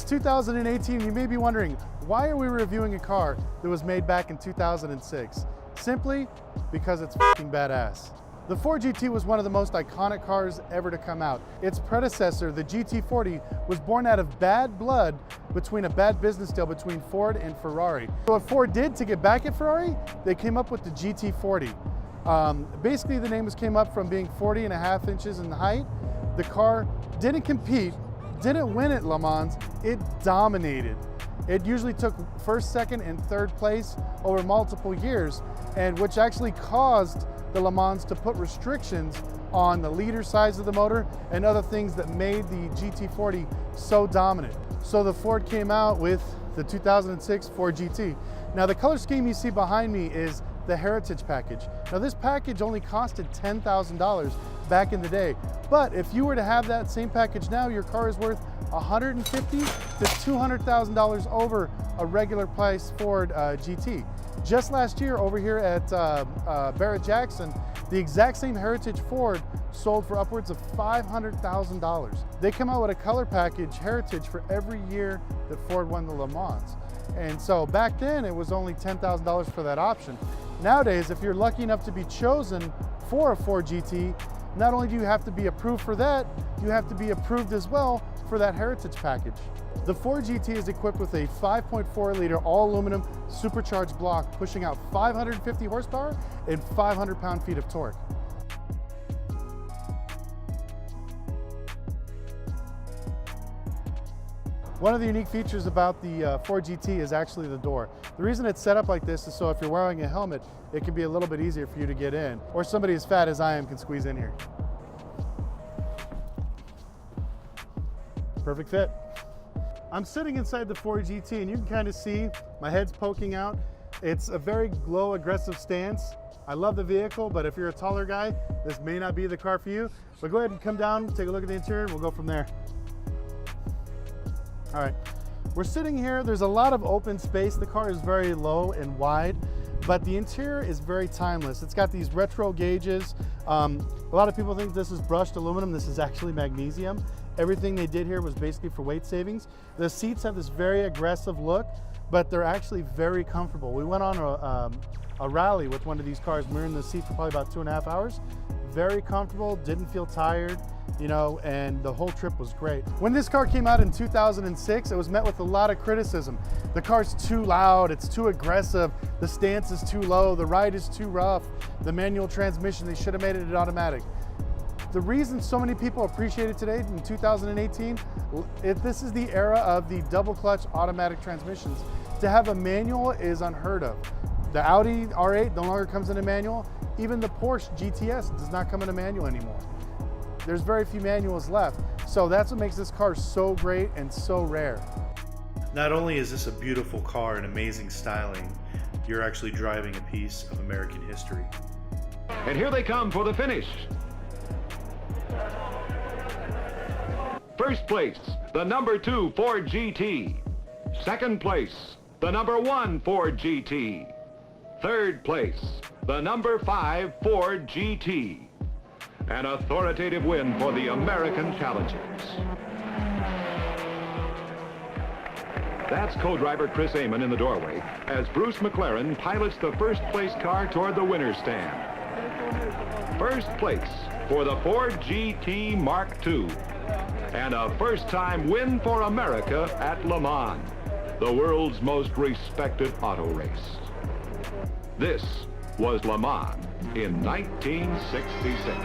It's 2018, you may be wondering, why are we reviewing a car that was made back in 2006? Simply because it's f***ing badass. The Ford GT was one of the most iconic cars ever to come out. Its predecessor, the GT40, was born out of bad blood between a bad business deal between Ford and Ferrari. So what Ford did to get back at Ferrari, they came up with the GT40. Basically, the name came up from being 40.5 inches in height. The car didn't compete, didn't win at Le Mans, it dominated. It usually took first, second, and third place over multiple years, and which actually caused the Le Mans to put restrictions on the liter size of the motor and other things that made the GT40 so dominant. So the Ford came out with the 2006 Ford GT. Now the color scheme you see behind me is the Heritage package. Now this package only costed $10,000 back in the day, but if you were to have that same package now, your car is worth $150,000 to $200,000 over a regular price Ford GT. Just last year over here at Barrett-Jackson, the exact same Heritage Ford sold for upwards of $500,000. They come out with a color package Heritage for every year that Ford won the Le Mans. And so back then it was only $10,000 for that option. Nowadays, if you're lucky enough to be chosen for a Ford GT, not only do you have to be approved for that, you have to be approved as well for that Heritage package. The Ford GT is equipped with a 5.4 liter all aluminum supercharged block pushing out 550 horsepower and 500 pound-feet of torque. One of the unique features about the Ford GT is actually the door. The reason it's set up like this is so if you're wearing a helmet, it can be a little bit easier for you to get in, or somebody as fat as I am can squeeze in here. Perfect fit. I'm sitting inside the Ford GT and you can kind of see my head's poking out. It's a very low aggressive stance. I love the vehicle, but if you're a taller guy, this may not be the car for you. But go ahead and come down, take a look at the interior, and we'll go from there. All right, we're sitting here. There's a lot of open space. The car is very low and wide, but the interior is very timeless. It's got these retro gauges. A lot of people think this is brushed aluminum. This is actually magnesium. Everything they did here was basically for weight savings. The seats have this very aggressive look, but they're actually very comfortable. We went on a rally with one of these cars. We were in the seat for probably about 2.5 hours. Very comfortable, didn't feel tired, you know, and the whole trip was great. When this car came out in 2006, it was met with a lot of criticism. The car's too loud, it's too aggressive, the stance is too low, the ride is too rough, the manual transmission, they should have made it an automatic. The reason so many people appreciate it today in 2018, this is the era of the double clutch automatic transmissions. To have a manual is unheard of. The Audi R8 no longer comes in a manual. Even the Porsche GTS does not come in a manual anymore. There's very few manuals left. So that's what makes this car so great and so rare. Not only is this a beautiful car and amazing styling, you're actually driving a piece of American history. And here they come for the finish. First place, the number 2 Ford GT. Second place, the number 1 Ford GT. Third place, the number 5 Ford GT. An authoritative win for the American challengers. That's co-driver Chris Amon in the doorway as Bruce McLaren pilots the first place car toward the winner's stand. First place for the Ford GT Mark II. And a first-time win for America at Le Mans, the world's most respected auto race. This was Le Mans in 1966.